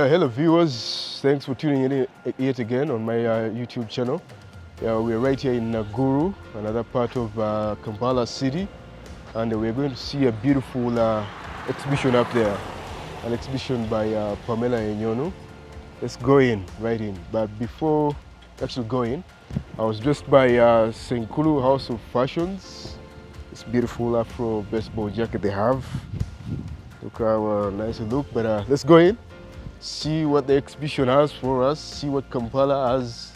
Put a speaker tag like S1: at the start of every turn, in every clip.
S1: Yeah, hello viewers. Thanks for tuning in yet again on my YouTube channel. We're right here in Guru, another part of Kampala city, and we're going to see a beautiful exhibition up there, an exhibition by Pamela Enyonu. Let's go in, right in. But before actually going, I was just by Senkulu House of Fashions. This beautiful Afro baseball jacket they have. Look how nice it looks. But let's go in, see what the exhibition has for us, see what Kampala has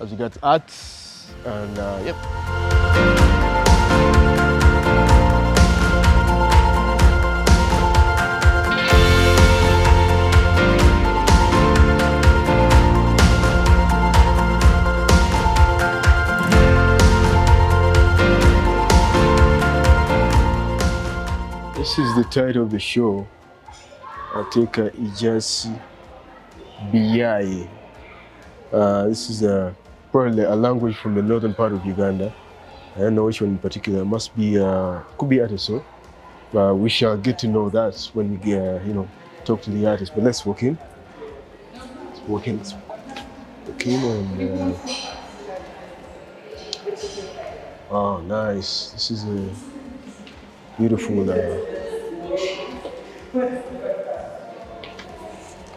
S1: as regards art, and yep. This is the title of the show, Ateker Ijasi Biyayi. This is probably a language from the northern part of Uganda. I don't know which one in particular. It must be, could be Ateso. But we shall get to know that when we get, talk to the artist. But let's walk in. Let's walk in. Let's walk in and. Oh, nice. This is a beautiful.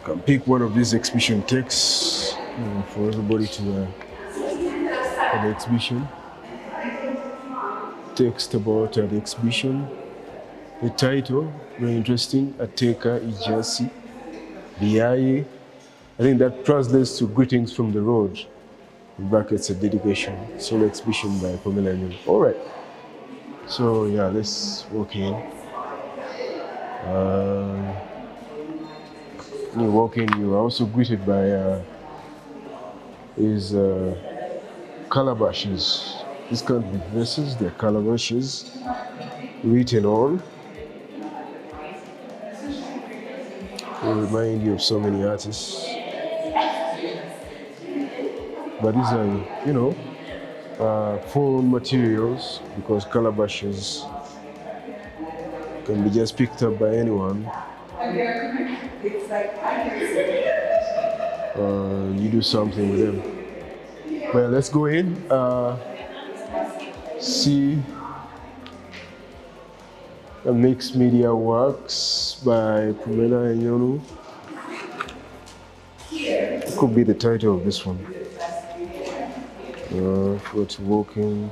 S1: Can pick one of these exhibition texts for everybody to for the exhibition. Text about the exhibition. The title, very interesting, Ateker Ijasi Biyayi. I think that translates to greetings from the road. In brackets, a dedication. Solo exhibition by Pamela Enyonu. All right. So yeah, let's walk in. When you walk in, you are also greeted by these calabashes. These can't be verses, they're calabashes written on. They remind you of so many artists. But these are, foreign materials because calabashes can be just picked up by anyone. You do something with them. Well, let's go in, see a mixed media works by Pamela Enyonu. It could be the title of this one. What's walking?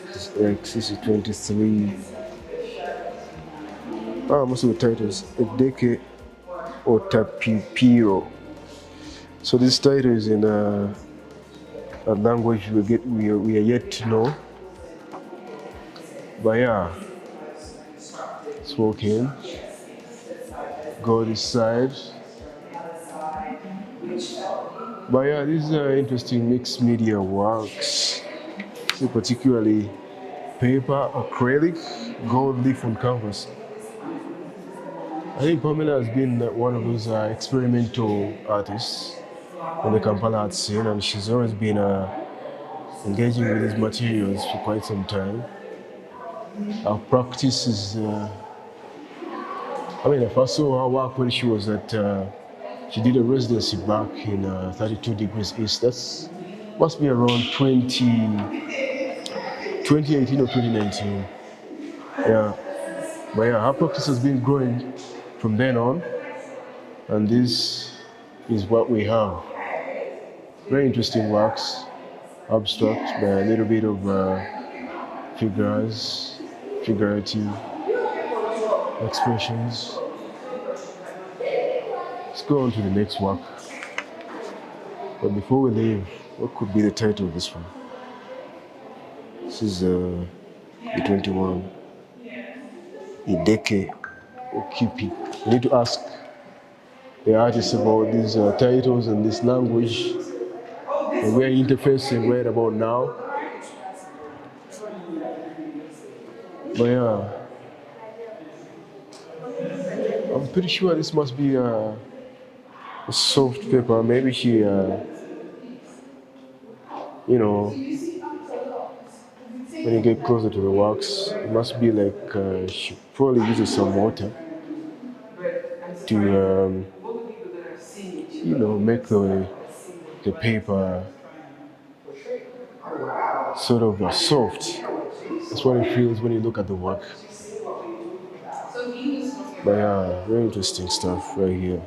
S1: This is 23. Most of the titles, Ateker Otapipiro. So this title is in a language we are yet to know. But yeah, let's walk in, go this side. But yeah, these are interesting mixed media works. So particularly paper, acrylic, gold leaf on canvas. I think Pamela has been one of those experimental artists on the Kampala art scene, and she's always been engaging with these materials for quite some time. Our practice is, I first saw her work when she was at, she did a residency back in 32 Degrees East. That's must be around 2018 or 2019. Yeah, but yeah, her practice has been growing from then on, and this is what we have. Very interesting works, abstract, but a little bit of figurative expressions. Let's go on to the next work. But before we leave, what could be the title of this one? This is the 21. Ideke Okipi. We need to ask the artists about these titles and this language and we're interfacing right about now. But yeah, I'm pretty sure this must be a soft paper. Maybe she, when you get closer to the wax, it must be like she probably uses some water to make the paper sort of soft. That's what it feels when you look at the work. But yeah, very interesting stuff right here.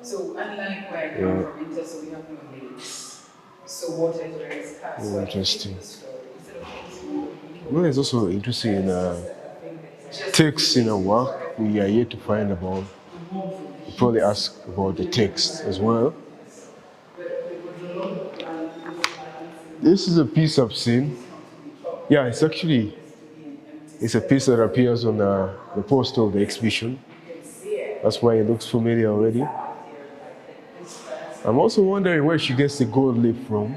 S2: So unlike where we are from winter, so we have no lakes. So water is very scarce.
S1: Very interesting. Well, it's also interesting in text in a work we are yet to find about. You probably ask about the text as well. This is a piece I've seen. Yeah, it's a piece that appears on the poster of the exhibition. That's why it looks familiar already. I'm also wondering where she gets the gold leaf from.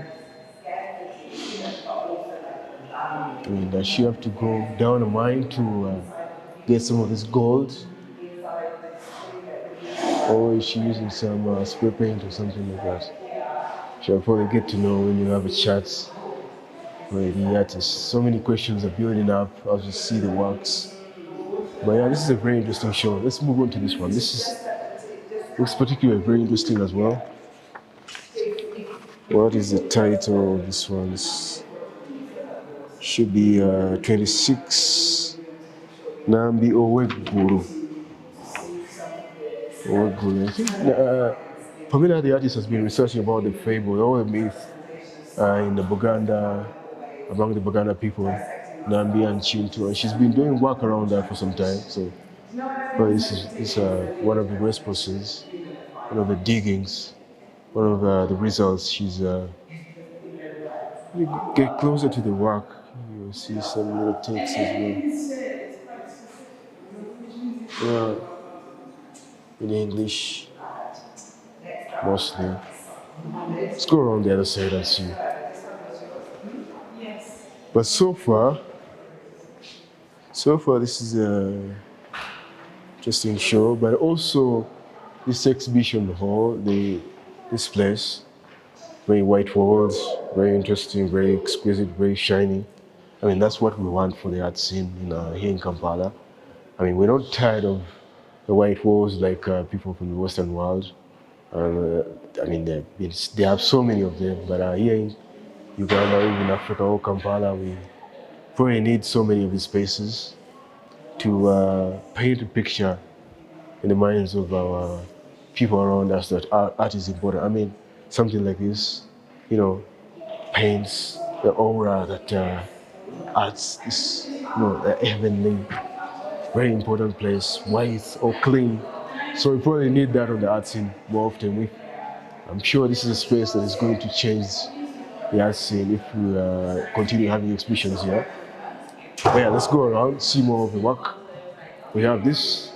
S1: I mean, does she have to go down a mine to get some of this gold? Or is she using some spray paint or something like that? She'll probably get to know when you have a chat with the artist. So many questions are building up as you see the works. But yeah, this is a very interesting show. Let's move on to this one. Looks particularly very interesting as well. What is the title of this one? This should be 26 Nambi Oweguru. I think Pamela, the artist, has been researching about the fable, all the myth in the Buganda, among the Buganda people, Nambi and Kintu, and she's been doing work around that for some time. So, but this is one of the responses, one of the diggings, one of the results. You get closer to the work, you'll see some little text as well. In English, mostly. Let's go around the other side and see. But so far, this is a interesting show. But also, this exhibition hall, this place, very white walls, very interesting, very exquisite, very shiny. I mean, that's what we want for the art scene here in Kampala. I mean, we're not tired of the white walls like people from the Western world. I mean, they have so many of them, but here in Uganda, even Africa or Kampala, we probably need so many of these spaces to paint a picture in the minds of our people around us that art is important. I mean, something like this, paints the aura that art is, a heavenly, very important place, white or clean. So we probably need that on the art scene more often. I'm sure this is a space that is going to change the art scene if we continue having exhibitions here. But yeah, let's go around, see more of the work. We have this.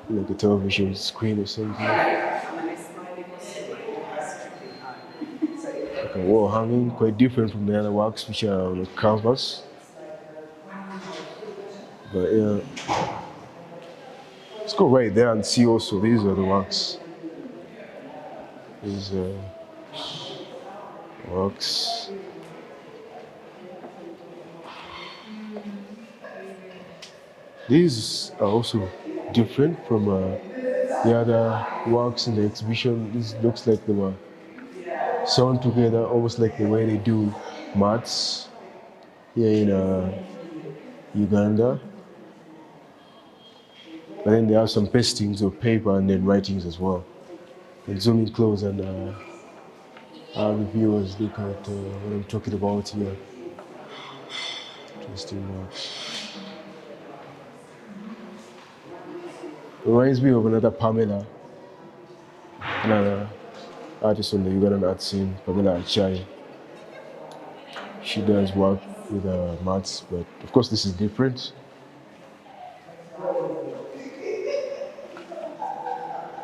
S1: Like a television screen or something. Like a wall hanging, quite different from the other works which are on the canvas. But yeah, let's go right there and see also, these are the works. These works. These are also different from the other works in the exhibition. This looks like they were sewn together, almost like the way they do mats here in Uganda. But then there are some pastings of paper and then writings as well. And zoom in close and have the viewers look at what I'm talking about here. Interesting works. Reminds me of another Pamela, another artist on the Ugandan art scene, Pamela Enyonu. She does work with mats, but of course this is different.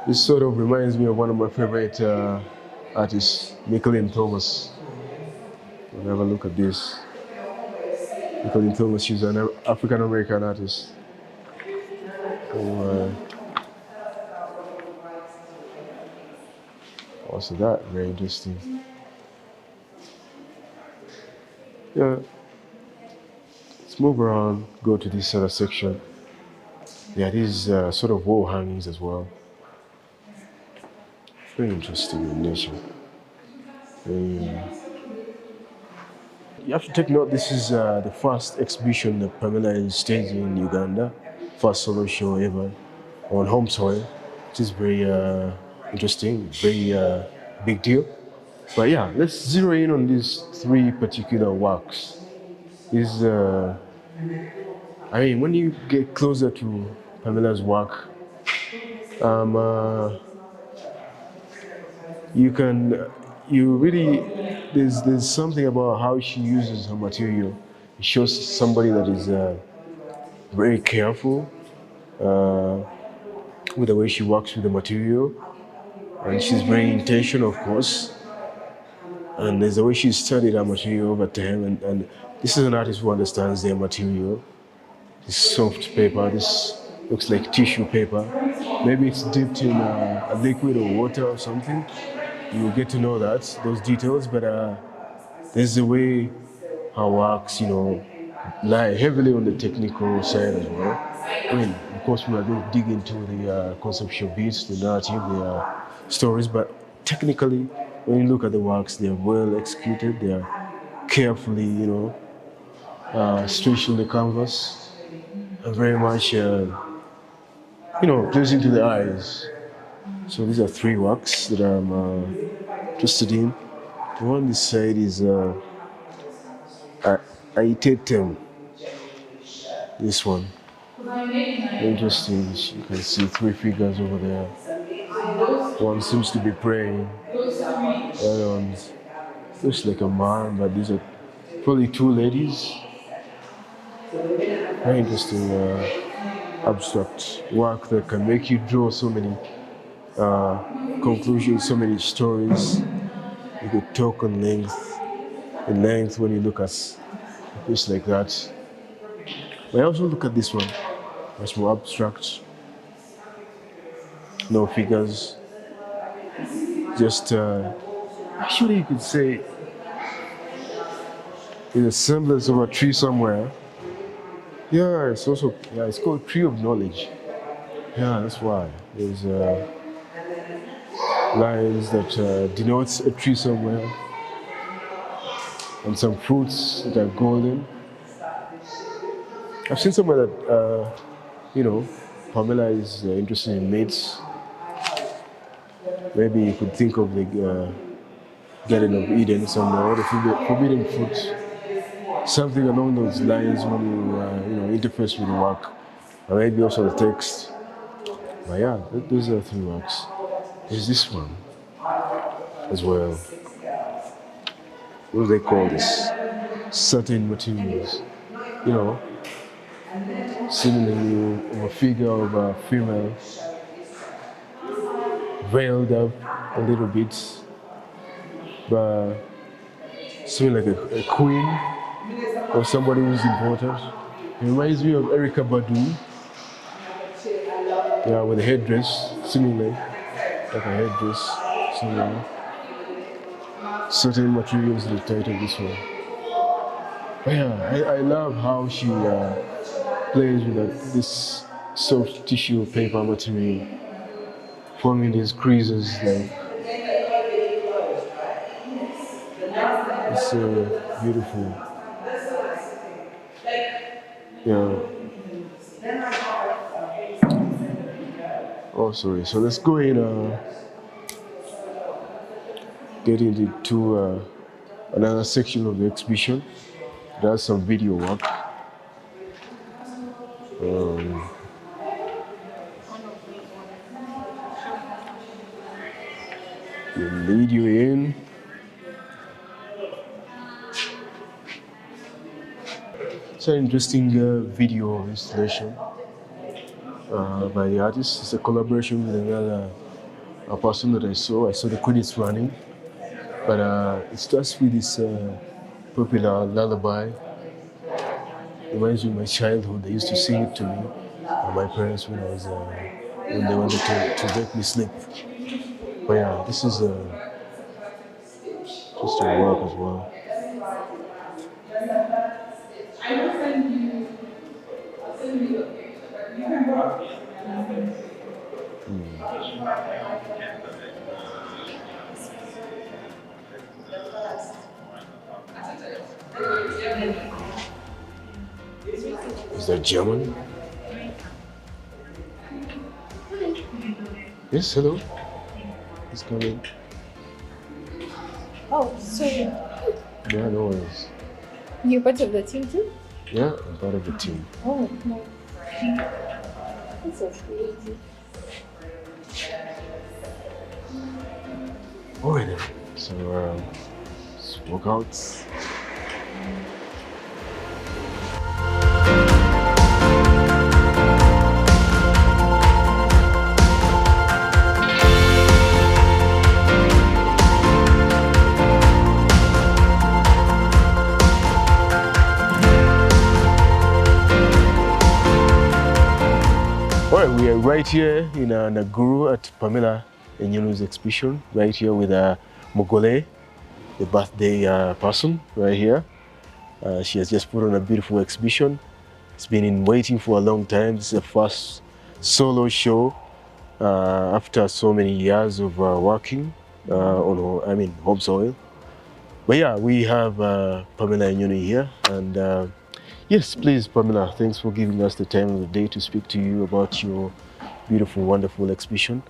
S1: This sort of reminds me of one of my favorite artists, Nicholene Thomas. We'll have a look at this. Nicholene Thomas, she's an African American artist. Also that, very interesting. Yeah, let's move around, go to this other section. Yeah, these sort of wall hangings as well. Very interesting in nature. You have to take note, this is the first exhibition that Pamela is staging in Uganda, first solo show ever on home soil, which is very interesting, very big deal. But yeah, let's zero in on these three particular works. I mean, when you get closer to Pamela's work, you can, you really, there's something about how she uses her material. It shows somebody that is very careful with the way she works with the material, and she's very intentional, of course. And there's the way she studied her material over time, and this is an artist who understands their material. This soft paper, this looks like tissue paper. Maybe it's dipped in a liquid or water or something. You get to know that, those details, but there's the way her works, lie heavily on the technical side as well. I mean, of course, we are going to dig into the conceptual bits, the narrative, the stories, but technically, when you look at the works, they are well executed, they are carefully, stretched on the canvas, and very much, pleasing to the eyes. So these are three works that I'm interested in. The one on this side is Ateker. This one. Interesting. You can see three figures over there. One seems to be praying. The other one looks like a man, but these are probably two ladies. Very interesting abstract work that can make you draw so many conclusions, so many stories. You could talk in length when you look at just like that. But I also look at this one, much more abstract. No figures, just actually you could say it's a semblance of a tree somewhere. Yeah, it's called Tree of Knowledge. Yeah, that's why. There's lines that denotes a tree somewhere, and some fruits that are golden. I've seen somewhere that, Pamela is interested in mates. Maybe you could think of the Garden of Eden somewhere, the forbidden fruit. Something along those lines when you interface with the work, or maybe also the text. But yeah, those are three works. There's this one as well. What do they call this? Certain materials. Similarly, of a figure of a female, veiled up a little bit, but something like a queen or somebody who's important. It reminds me of Erica Badu. Yeah, with a headdress, seemingly like a headdress, seemingly. Certain materials that title this one. But yeah, I love how she plays with this soft tissue paper material, forming these creases like it's beautiful. Yeah. Oh, sorry. So let's go in. Get into another section of the exhibition. There's some video work. We'll lead you in. It's an interesting video installation by the artist. It's a collaboration with another a person that I saw. I saw the credits running. But it starts with this popular lullaby. Reminds me of my childhood. They used to sing it to me, my parents when when they wanted to make me sleep. But yeah, this is just a work as well. Is that German? Yes, hello. He's coming.
S3: Oh, so
S1: Yeah, no worries.
S3: you're part of the team too?
S1: Yeah, I'm part of the team.
S3: Oh, no. That's so crazy.
S1: Alright then. So, let's walk out. Alright, we are right here in Naguru at Pamela Enyonu's exhibition, right here with Mogole, the birthday person, right here. She has just put on a beautiful exhibition. It's been in waiting for a long time. This is the first solo show after so many years of working on home soil. But yeah, we have Pamela Enyonu here, and yes, please, Pamela, thanks for giving us the time of the day to speak to you about your beautiful, wonderful exhibition.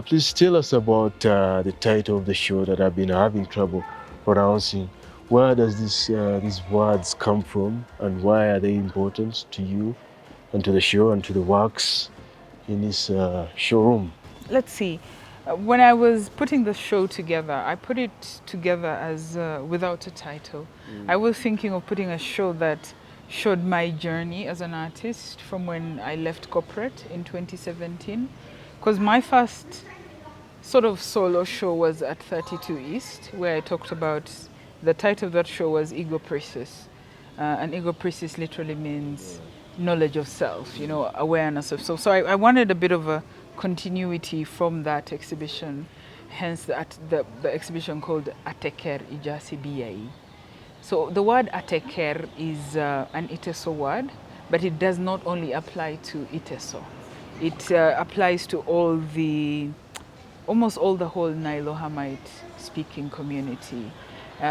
S1: Please tell us about the title of the show that I've been having trouble pronouncing. Where does these words come from, and why are they important to you and to the show and to the works in this showroom?
S2: Let's see. When I was putting the show together, I put it together as without a title. I was thinking of putting a show that showed my journey as an artist from when I left corporate in 2017. Because my first sort of solo show was at 32 East, where I talked about, the title of that show was Ego Precis. And Ego Precis literally means knowledge of self, you know, awareness of self. So I wanted a bit of a continuity from that exhibition, hence the exhibition called Ateker, Ijasi Biyayi. So the word Ateker is an Iteso word, but it does not only apply to Iteso. It applies to almost all the whole Nilohamite speaking community.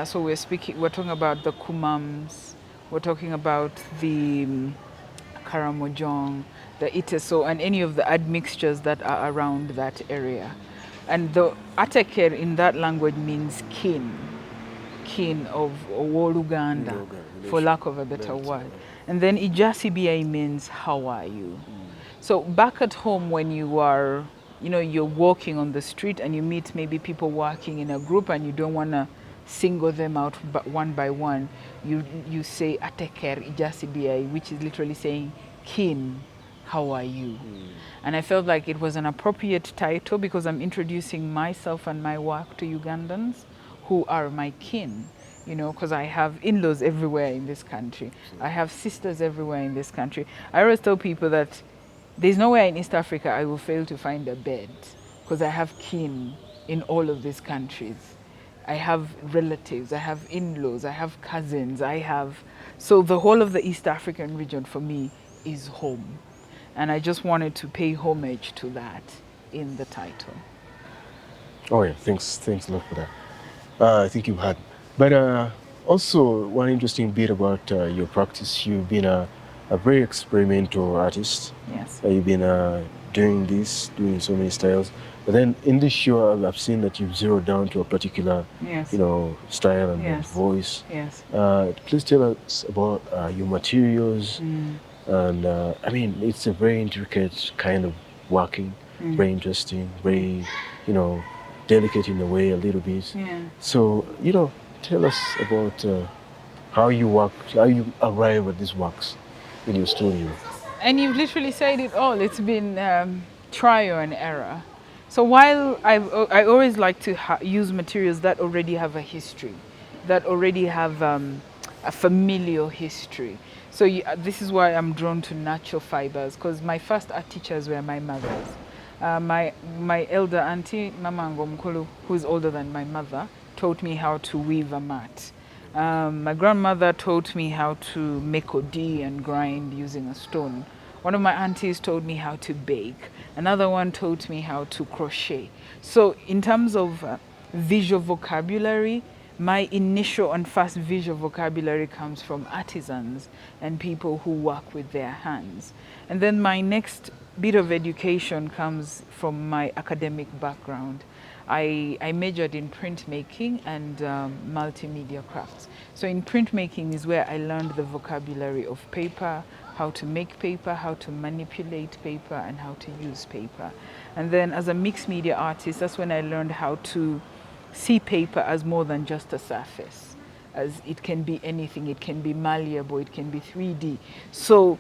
S2: So we're talking about the Kumams, we're talking about the Karamojong, the Iteso, and any of the admixtures that are around that area. And the Ateker in that language means kin of Uganda, for lack of a better word. And then Ijasi Biyayi means how are you? So back at home, when you are, you're walking on the street and you meet maybe people working in a group and you don't want to single them out one by one, you say Ateker Ijasi Biyayi, which is literally saying kin, how are you? And I felt like it was an appropriate title because I'm introducing myself and my work to Ugandans who are my kin, because I have in-laws everywhere in this country. I have sisters everywhere in this country. I always tell people that there's nowhere in East Africa I will fail to find a bed because I have kin in all of these countries. I have relatives, I have in-laws, I have cousins, so the whole of the East African region for me is home. And I just wanted to pay homage to that in the title.
S1: Oh yeah, thanks a lot for that. I think you've had. But also, one interesting bit about your practice, you've been a very experimental artist.
S2: Yes.
S1: You've been doing so many styles. But then in this show, I've seen that you've zeroed down to a particular, style and voice.
S2: Yes.
S1: Please tell us about your materials. And it's a very intricate kind of working, very interesting, very, delicate in a way a little bit.
S2: Yeah.
S1: So, tell us about how you work, how you arrive at these works in your studio.
S2: And you've literally said it all. It's been trial and error. So while I always like to use materials that already have a history, that already have a familial history. So this is why I'm drawn to natural fibers, because my first art teachers were my mothers. My elder auntie, Mama Ngomkulu, who is older than my mother, taught me how to weave a mat. My grandmother taught me how to make odi and grind using a stone. One of my aunties taught me how to bake. Another one taught me how to crochet. So in terms of visual vocabulary, my initial and first visual vocabulary comes from artisans and people who work with their hands. And then my next bit of education comes from my academic background. I majored in printmaking and multimedia crafts. So in printmaking is where I learned the vocabulary of paper, how to make paper, how to manipulate paper, and how to use paper. And then as a mixed media artist, that's when I learned how to see paper as more than just a surface, as it can be anything. It can be malleable, it can be 3D. So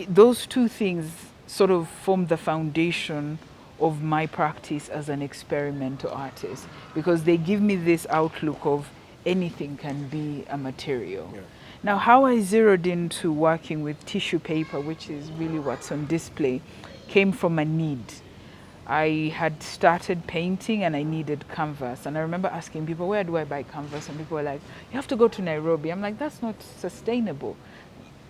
S2: those two things sort of form the foundation of my practice as an experimental artist, because they give me this outlook of anything can be a material. Yeah. Now, how I zeroed into working with tissue paper, which is really what's on display, came from a need. I had started painting and I needed canvas. And I remember asking people, where do I buy canvas? And people were like, you have to go to Nairobi. I'm like, that's not sustainable.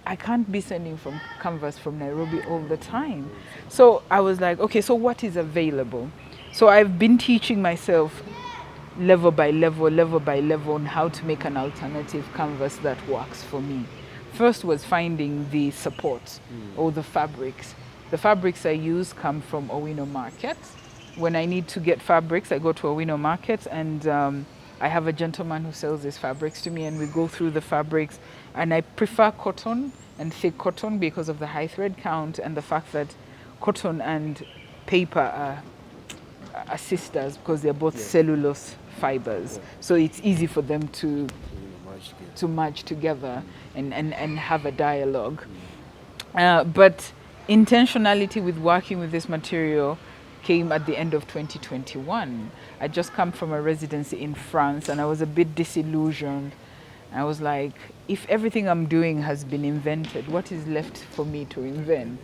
S2: I can't be sending from canvas from Nairobi all the time. So I was like, okay, so what is available? So I've been teaching myself level by level on how to make an alternative canvas that works for me. First was finding the support or the fabrics. The fabrics I use come from Lawino market. When I need to get fabrics, I go to Lawino market, and I have a gentleman who sells these fabrics to me, and we go through the fabrics. And I prefer cotton and thick cotton because of the high thread count and the fact that cotton and paper are sisters, because they're both cellulose fibers. So it's easy for them to merge together and have a dialogue. But intentionality with working with this material came at the end of 2021. I just come from a residency in France and I was a bit disillusioned. I was like, if everything I'm doing has been invented, what is left for me to invent?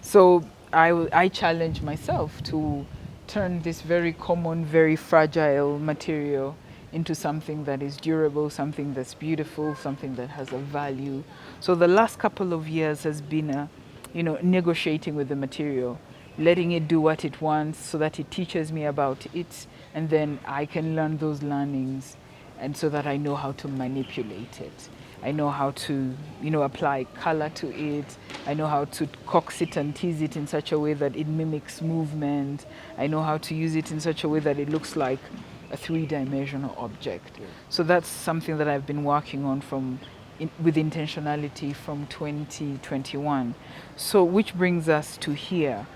S2: So I challenged myself to turn this very common, very fragile material into something that is durable, something that's beautiful, something that has a value. So the last couple of years has been negotiating with the material, letting it do what it wants so that it teaches me about it, and then I can learn those learnings, and so that I know how to manipulate it. I know how to, apply color to it. I know how to coax it and tease it in such a way that it mimics movement. I know how to use it in such a way that it looks like a three-dimensional object. Yeah. So that's something that I've been working on with intentionality from 2021. So which brings us to here,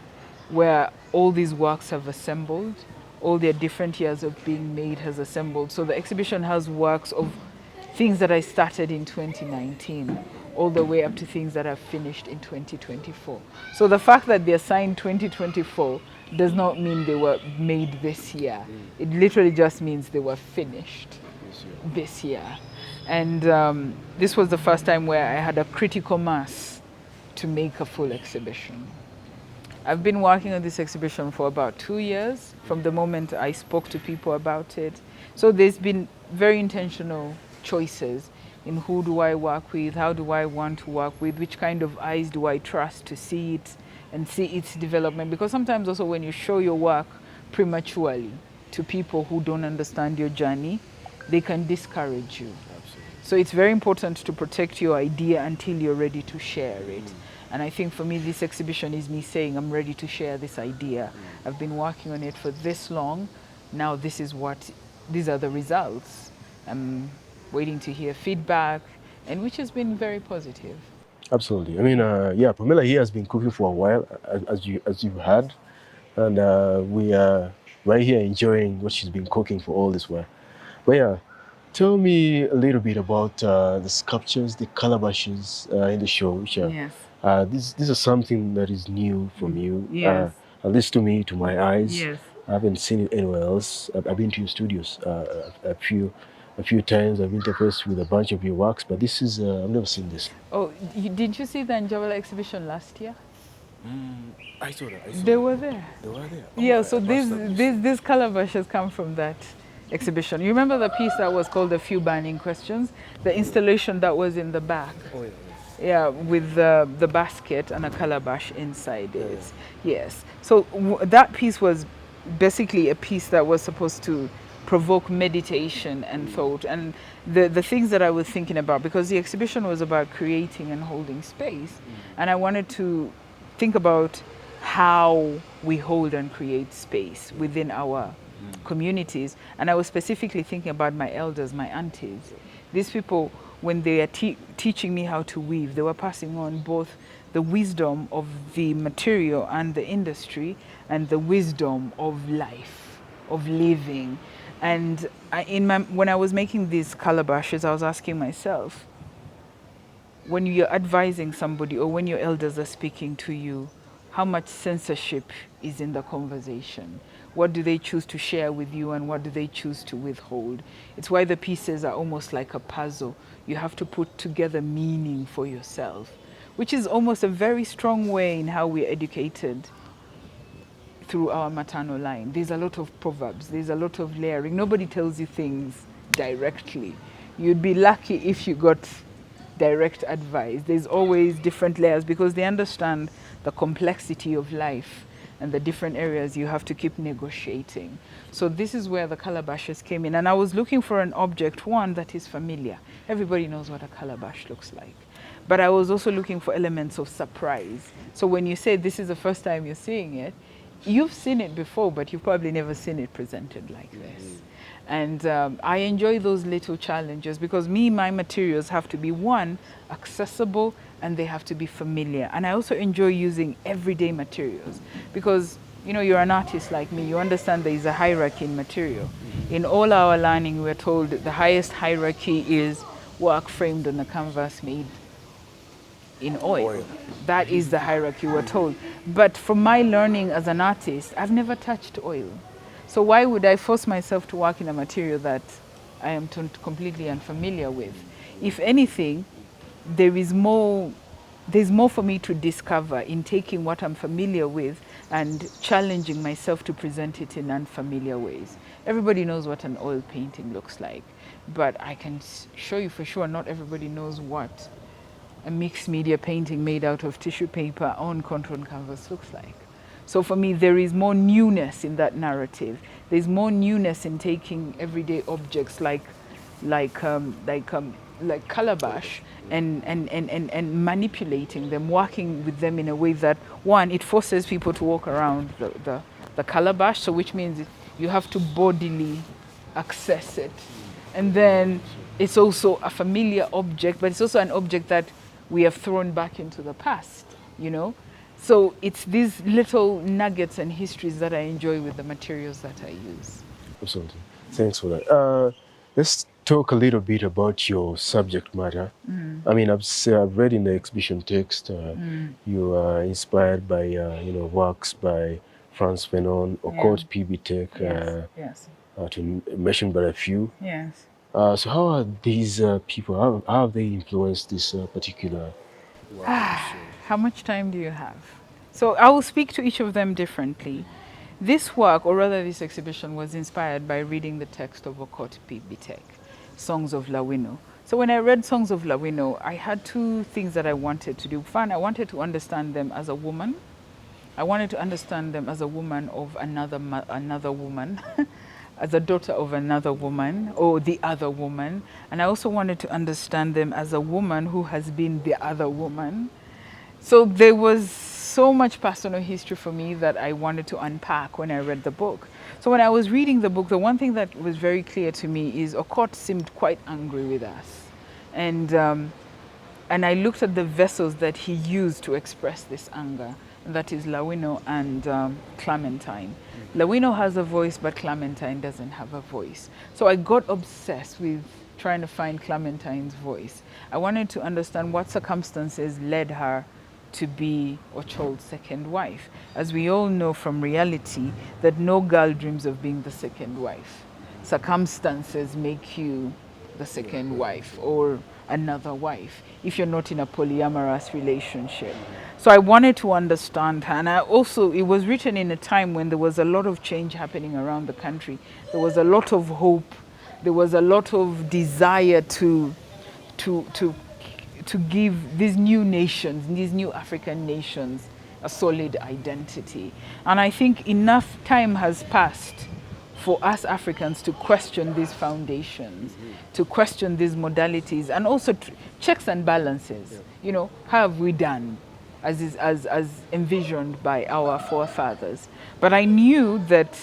S2: where all these works have assembled, all their different years of being made has assembled. So the exhibition has works of things that I started in 2019, all the way up to things that I've finished in 2024. So the fact that they're signed 2024 does not mean they were made this year. It literally just means they were finished this year. And this was the first time where I had a critical mass to make a full exhibition. I've been working on this exhibition for about 2 years, from the moment I spoke to people about it. So there's been very intentional choices in who do I work with, how do I want to work with, which kind of eyes do I trust to see it and see its development. Because sometimes also when you show your work prematurely to people who don't understand your journey, they can discourage you. Absolutely. So it's very important to protect your idea until you're ready to share it. And I think for me, this exhibition is me saying, I'm ready to share this idea. I've been working on it for this long. Now these are the results. I'm waiting to hear feedback, and which has been very positive.
S1: Absolutely. I mean, Pamela here has been cooking for a while, as you've heard. And we are right here enjoying what she's been cooking for all this while. But yeah, tell me a little bit about the sculptures, the calabashes in the show, which are,
S2: yes.
S1: This is something that is new from you,
S2: yes.
S1: At least to me, to my eyes.
S2: Yes.
S1: I haven't seen it anywhere else. I've been to your studios a few times. I've interfaced with a bunch of your works, but this is, I've never seen this.
S2: Oh, did you see the Angelou exhibition last year?
S1: I saw that.
S2: They were there.
S1: They were there? Oh,
S2: yeah, so these calabashes come from that exhibition. You remember the piece that was called A Few Burning Questions? The installation that was in the back. Oh, yeah. Yeah, with the basket and a calabash inside it. Yes. So that piece was basically a piece that was supposed to provoke meditation and thought. And the things that I was thinking about, because the exhibition was about creating and holding space, and I wanted to think about how we hold and create space within our communities. And I was specifically thinking about my elders, my aunties. These people, when they are teaching me how to weave, they were passing on both the wisdom of the material and the industry, and the wisdom of life, of living. And when I was making these calabashes, I was asking myself, when you're advising somebody or when your elders are speaking to you, how much censorship is in the conversation? What do they choose to share with you, and what do they choose to withhold? It's why the pieces are almost like a puzzle. You have to put together meaning for yourself, which is almost a very strong way in how we're educated through our maternal line. There's a lot of proverbs, there's a lot of layering. Nobody tells you things directly. You'd be lucky if you got direct advice. There's always different layers, because they understand the complexity of life and the different areas you have to keep negotiating. So this is where the calabashes came in. And I was looking for an object, one that is familiar. Everybody knows what a calabash looks like. But I was also looking for elements of surprise. So when you say this is the first time you're seeing it, you've seen it before, but you've probably never seen it presented like this. And I enjoy those little challenges, because my materials have to be, one, accessible, and they have to be familiar. And I also enjoy using everyday materials, because you're an artist like me. You understand there is a hierarchy in material. In all our learning, we're told that the highest hierarchy is work framed on a canvas made in oil. That is the hierarchy we're told. But from my learning as an artist, I've never touched oil. So why would I force myself to work in a material that I am completely unfamiliar with? If anything, there's more for me to discover in taking what I'm familiar with and challenging myself to present it in unfamiliar ways. Everybody knows what an oil painting looks like, but I can show you for sure not everybody knows what a mixed media painting made out of tissue paper on contour canvas looks like. So for me, there is more newness in that narrative. There's more newness in taking everyday objects like calabash and manipulating them, working with them in a way that, one, it forces people to walk around the calabash, so which means you have to bodily access it. And then it's also a familiar object, but it's also an object that we have thrown back into the past, So it's these little nuggets and histories that I enjoy with the materials that I use.
S1: Absolutely. Thanks for that. Let's talk a little bit about your subject matter. I mean, I've read in the exhibition text, you are inspired by, works by Frantz, Fanon, Okot, PB
S2: Yes.
S1: To mention but a few.
S2: Yes.
S1: So how are these people, how have they influenced this particular work?
S2: How much time do you have? So I will speak to each of them differently. This work, or rather this exhibition, was inspired by reading the text of Okot PB Songs of Lawino. So when I read Songs of Lawino, I had two things that I wanted to do. One, I wanted to understand them as a woman. I wanted to understand them as a woman of another woman, as a daughter of another woman, or the other woman. And I also wanted to understand them as a woman who has been the other woman. So there was so much personal history for me that I wanted to unpack when I read the book. So when I was reading the book, the one thing that was very clear to me is Okot seemed quite angry with us. And I looked at the vessels that he used to express this anger. And that is Lawino and Clementine. Lawino has a voice, but Clementine doesn't have a voice. So I got obsessed with trying to find Clementine's voice. I wanted to understand what circumstances led her to be Ochol's second wife. As we all know from reality, that no girl dreams of being the second wife. Circumstances make you the second wife or another wife if you're not in a polyamorous relationship. So I wanted to understand her, and it was written in a time when there was a lot of change happening around the country. There was a lot of hope. There was a lot of desire to give these new nations, these new African nations, a solid identity. And I think enough time has passed for us Africans to question these foundations, to question these modalities, and also checks and balances. You know, how have we done as envisioned by our forefathers? But I knew that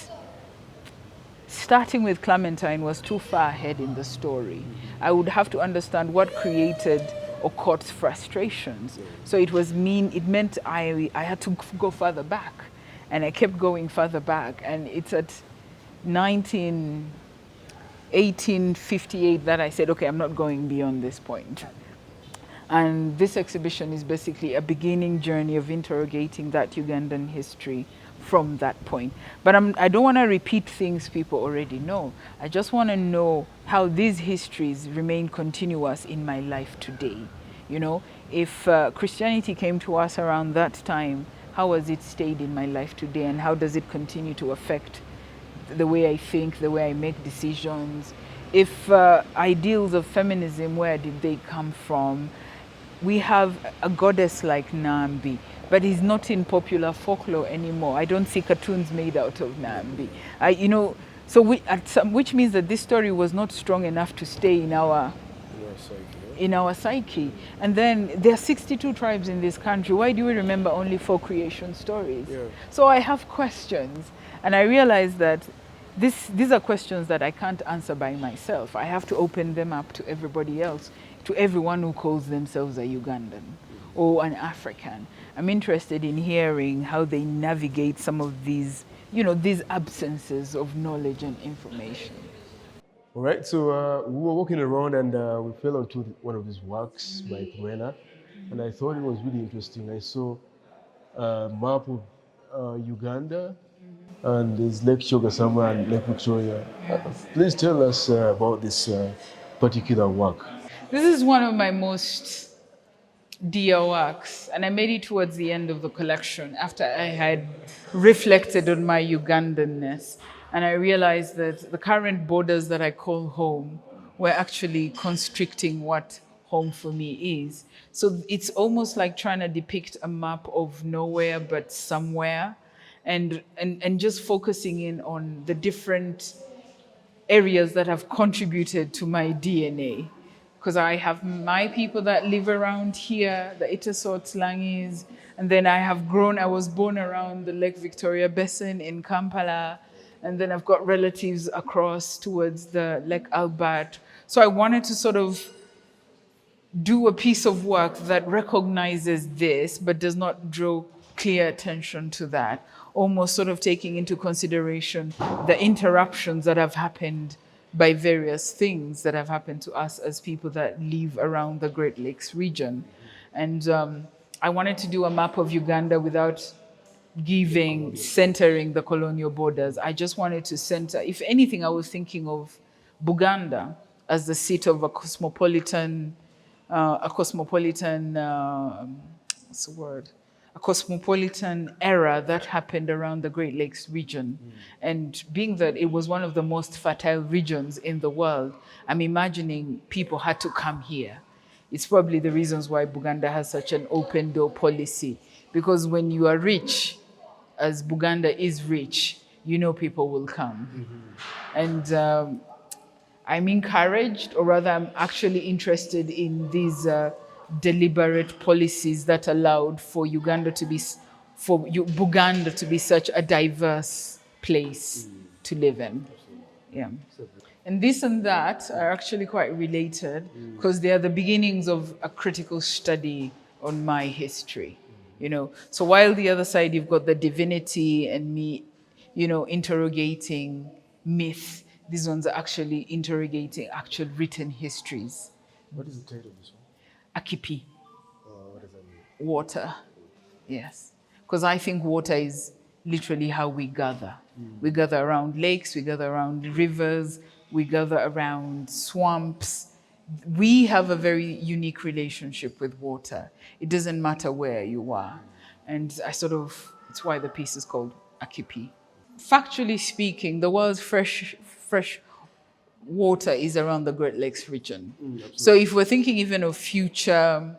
S2: starting with Clementine was too far ahead in the story. I would have to understand what created Okot's frustrations. So it meant I had to go further back. And I kept going further back. And it's at 1858 that I said, okay, I'm not going beyond this point. And this exhibition is basically a beginning journey of interrogating that Ugandan history from that point. But I don't want to repeat things people already know. I just want to know how these histories remain continuous in my life today. You know, if Christianity came to us around that time, how has it stayed in my life today, and how does it continue to affect the way I think, the way I make decisions? If ideals of feminism, where did they come from? We have a goddess like Nambi, but he's not in popular folklore anymore. I don't see cartoons made out of Nambi. Which means that this story was not strong enough to stay in our psyche. And then there are 62 tribes in this country. Why do we remember only 4 creation stories? Yeah. So I have questions, and I realize that these are questions that I can't answer by myself. I have to open them up to everybody else, to everyone who calls themselves a Ugandan or an African. I'm interested in hearing how they navigate some of these, these absences of knowledge and information.
S1: All right, so we were walking around and we fell onto one of his works by Pamela, and I thought it was really interesting. I saw a map of Uganda, and there's Lake Chogasama and Lake Victoria. Please tell us about this particular work.
S2: This is one of my most dear works, and I made it towards the end of the collection after I had reflected on my Ugandanness, and I realized that the current borders that I call home were actually constricting what home for me is. So it's almost like trying to depict a map of nowhere but somewhere, and just focusing in on the different areas that have contributed to my DNA. Because I have my people that live around here, the Itasots, Langis, and then I was born around the Lake Victoria Basin in Kampala, and then I've got relatives across towards the Lake Albert. So I wanted to sort of do a piece of work that recognizes this, but does not draw clear attention to that, almost sort of taking into consideration the interruptions that have happened by various things that have happened to us as people that live around the Great Lakes region. And I wanted to do a map of Uganda without centering the colonial borders. I just wanted to center, if anything, I was thinking of Buganda as the seat of a cosmopolitan era that happened around the Great Lakes region. And being that it was one of the most fertile regions in the world, I'm imagining people had to come here. It's probably the reasons why Buganda has such an open door policy, because when you are rich, as Buganda is rich, people will come. And I'm encouraged, or rather I'm actually interested in these deliberate policies that allowed for Buganda to be such a diverse place to live in. Yeah. And this and that are actually quite related, because they are the beginnings of a critical study on my history. So while the other side you've got the divinity and me, interrogating myth, these ones are actually interrogating actual written histories.
S1: What is the title of this one?
S2: Akipi.
S1: What does that mean?
S2: Water. Yes. Because I think water is literally how we gather. We gather around lakes, we gather around rivers, we gather around swamps. We have a very unique relationship with water. It doesn't matter where you are. And it's why the piece is called Akipi. Factually speaking, the world's fresh water is around the Great Lakes region. So if we're thinking even of future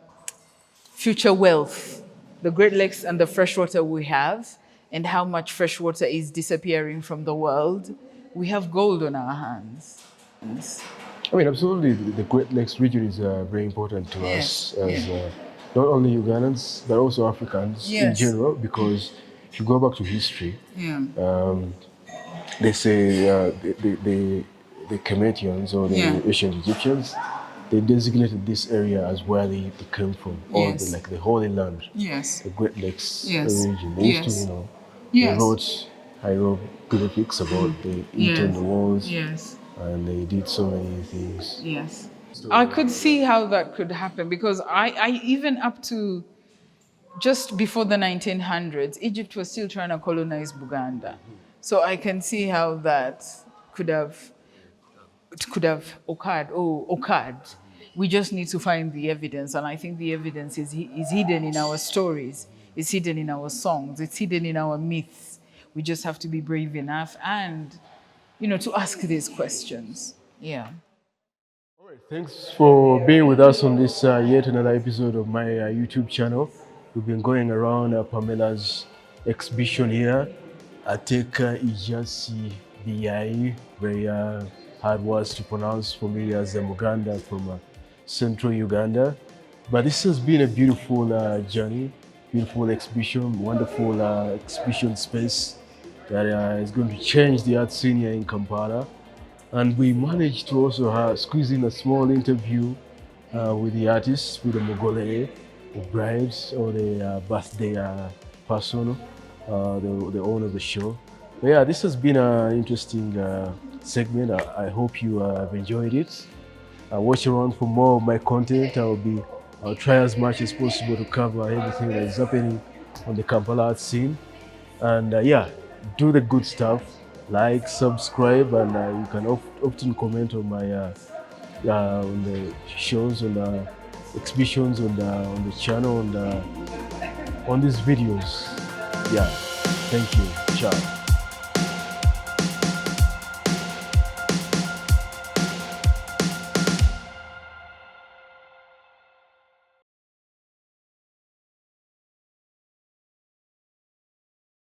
S2: wealth, the Great Lakes and the fresh water we have, and how much fresh water is disappearing from the world, we have gold on our hands.
S1: I mean, absolutely, the Great Lakes region is very important to us as not only Ugandans, but also Africans in general, because if you go back to history, they say the Kemetians or the ancient Egyptians, they designated this area as where they came from, or the Holy Land, the Great Lakes region. They used to, they wrote hieroglyphics about the internal walls, and they did so many things.
S2: Yes. I could see how that could happen because I even up to just before the 1900s, Egypt was still trying to colonize Uganda. So I can see how that could have occurred. We just need to find the evidence, and I think the evidence is hidden in our stories, it's hidden in our songs, it's hidden in our myths. We just have to be brave enough and, to ask these questions. Yeah.
S1: All right, thanks for being with us on this yet another episode of my YouTube channel. We've been going around Pamela's exhibition here. Ateker Ijasi Biyayi, very hard words to pronounce for me as a Muganda from central Uganda. But this has been a beautiful journey, beautiful exhibition, wonderful exhibition space that is going to change the art scene here in Kampala. And we managed to also squeeze in a small interview with the artists, with the Mogole, the brides, or the birthday person, the owner of the show. But yeah, this has been an interesting segment. I hope you have enjoyed it. Watch around for more of my content. I'll try as much as possible to cover everything that is happening on the Kampala art scene. And yeah, do the good stuff. Like, subscribe, and you can often comment on my on the shows, on the exhibitions, on the channel, on these videos. Yeah, thank you. Ciao.